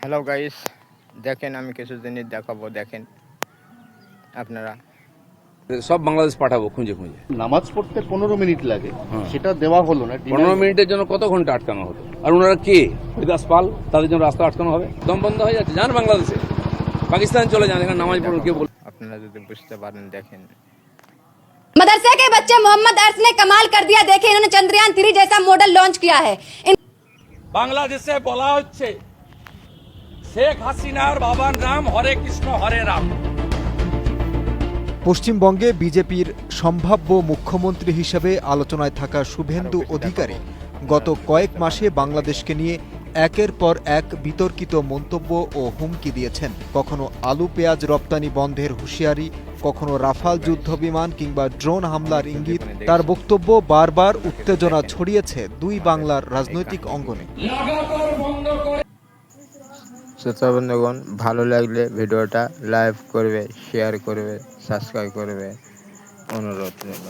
Hello guys, দেখেন আমি কিছু জিনিস দেখাবো, দেখেন আপনারা। সব বাংলাদেশ পাঠাবো খুঁজে খুঁজে। নামাজ পড়তে 15 মিনিট লাগে, সেটা দেওয়া হলো না। 15 মিনিটের জন্য কত ঘন্টা আটকানো হতো? আর ওনারা কে? হরিদাস পাল, তাদের জন্য রাস্তা আটকানো হবে? দম বন্ধ হয়ে যাচ্ছে। যান বাংলাদেশে, পাকিস্তান চলে যান, এখানে নামাজ পড়ুন। কে বল? আপনারা যদি বুঝতে পারেন দেখেন। मदरसे के बच्चे मोहम्मद अर्श ने कमाल कर दिया। देखिए इन्होंने चंद्रयान 3 जैसा मॉडल लॉन्च किया है। বাংলাদেশে বলা হচ্ছে শেখ হাসিনার বাবার নাম হরে কৃষ্ণ হরে রাম। পশ্চিমবঙ্গে বিজেপির সম্ভাব্য মুখ্যমন্ত্রী হিসেবে আলোচনায় থাকা শুভেন্দু অধিকারী গত কয়েক মাসে বাংলাদেশকে নিয়ে একের পর এক বিতর্কিত মন্তব্য ও হুমকি দিয়েছেন। কখনো আলু পেঁয়াজ রপ্তানি বন্ধের হুঁশিয়ারি, কখনো রাফাল যুদ্ধবিমান কিংবা ড্রোন হামলার ইঙ্গিত। তার বক্তব্য বারবার উত্তেজনা ছড়িয়েছে দুই বাংলার রাজনৈতিক অঙ্গনে। শ্রোতা বন্ধুগণ, ভালো লাগলে ভিডিওটা লাইক করবে, শেয়ার করবে, সাবস্ক্রাইব করবে, অনুরোধ রইল।